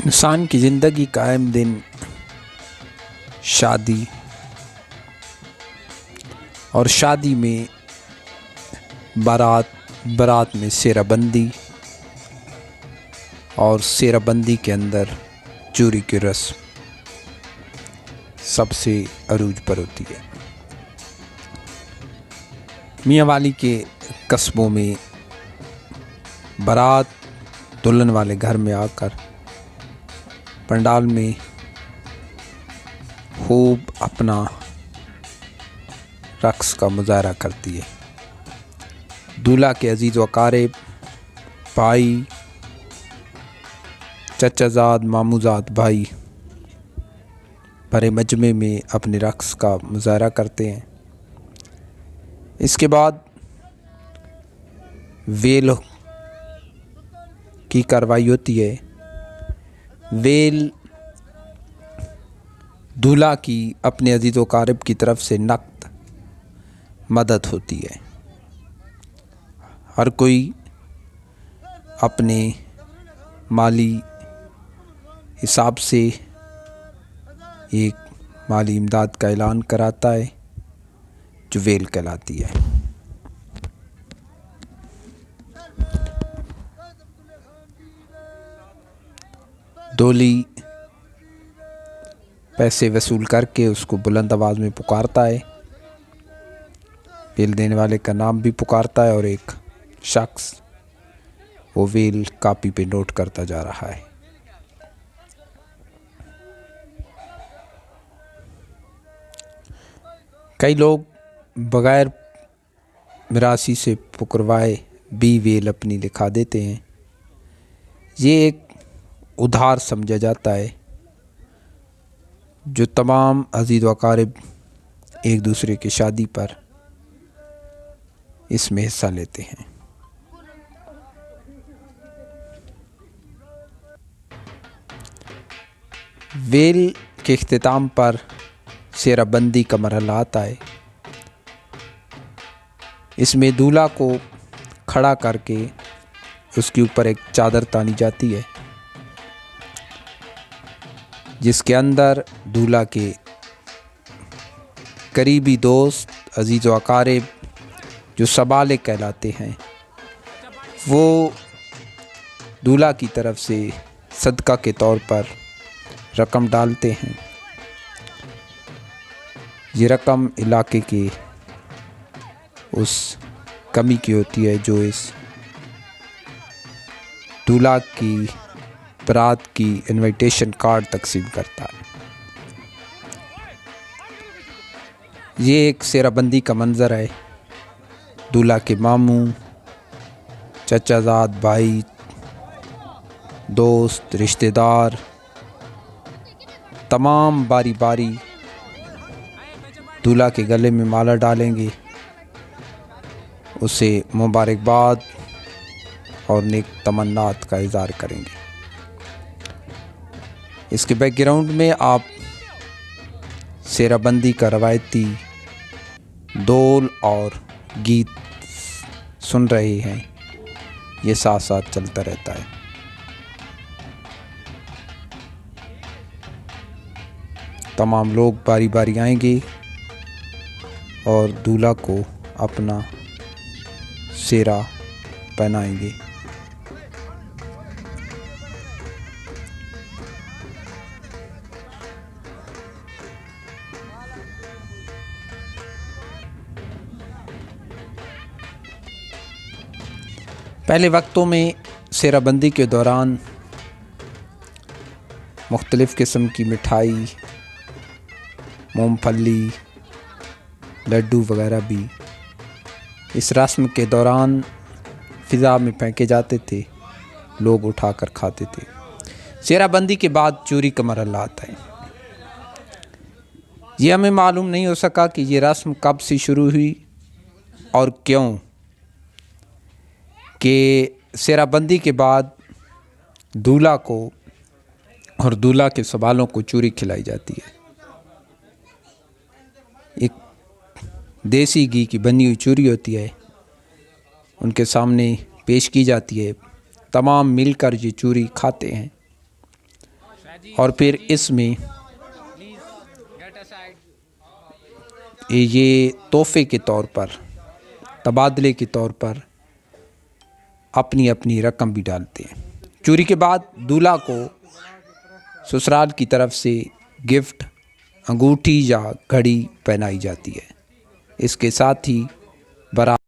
इंसान की ज़िंदगी का अहम दिन शादी और शादी में बारात में सेराबंदी और सेराबंदी के अंदर चूरी की रस्म सबसे अरूज पर होती है। मियाँ वाली के कस्बों में बारात दुल्हन वाले घर में आकर पंडाल में खूब अपना रक्स का मुजाहरा करती है। दूल्हा के अजीज़ व अकारिब, भाई, चचाजाद, मामूजाद भाई बड़े मजमे में अपने रक्स का मुजाहरा करते हैं। इसके बाद वेल की कार्रवाई होती है। वेल दूल्हा की अपने अजीज़ व अकारिब की तरफ से नक़द मदद होती है। हर कोई अपने माली हिसाब से एक माली इमदाद का ऐलान कराता है जो वेल कहलाती है। डोली पैसे वसूल करके उसको बुलंद आवाज़ में पुकारता है। वेल देने वाले का नाम भी पुकारता है और एक शख्स वो वेल कापी पे नोट करता जा रहा है। कई लोग बग़ैर मिरासी से पुकरवाए भी वेल अपनी लिखा देते हैं। ये एक उधार समझा जाता है जो तमाम अज़ीज़ व अकारिब एक दूसरे की शादी पर इसमें हिस्सा लेते हैं। वेल के इख्तिताम पर सेराबंदी का मरहला आता है। इसमें दूल्हा को खड़ा करके उसके ऊपर एक चादर तानी जाती है जिसके अंदर दूल्हा के करीबी दोस्त, अजीज़ व अकारिब जो सबाले कहलाते हैं वो दूल्हा की तरफ से सदका के तौर पर रकम डालते हैं। ये रकम इलाके के उस कमी की होती है जो इस दूल्हा की बारात की इनविटेशन कार्ड तकसीम करता है। ये एक सेराबंदी का मंज़र है। दूल्हा के मामू, चचाजाद भाई, दोस्त, रिश्तेदार तमाम बारी बारी दूल्हा के गले में माला डालेंगे, उसे मुबारकबाद और नेक तमन्नात का इज़हार करेंगे। इसके बैकग्राउंड में आप सेराबंदी का रवायती दौल और गीत सुन रहे हैं। ये साथ साथ चलता रहता है। तमाम लोग बारी बारी आएंगे और दूल्हा को अपना सेरा पहनाएंगे। पहले वक्तों में सेराबंदी के दौरान मुख्तलिफ़ किस्म की मिठाई, मूंगफली, लड्डू वगैरह भी इस रस्म के दौरान फ़िज़ा में फेंके जाते थे, लोग उठाकर खाते थे। सेराबंदी के बाद चोरी का मरहला आता है। ये हमें मालूम नहीं हो सका कि ये रस्म कब से शुरू हुई और क्यों कि सेराबंदी के बाद दूल्हा को और दूल्हा के सवालों को चूरी खिलाई जाती है। एक देसी घी की बनी हुई चूरी होती है, उनके सामने पेश की जाती है। तमाम मिलकर ये चूरी खाते हैं और फिर इसमें ये तोहफे के तौर पर, तबादले के तौर पर अपनी अपनी रकम भी डालते हैं। चोरी के बाद दूल्हा को ससुराल की तरफ से गिफ्ट, अंगूठी या घड़ी पहनाई जाती है। इसके साथ ही बारात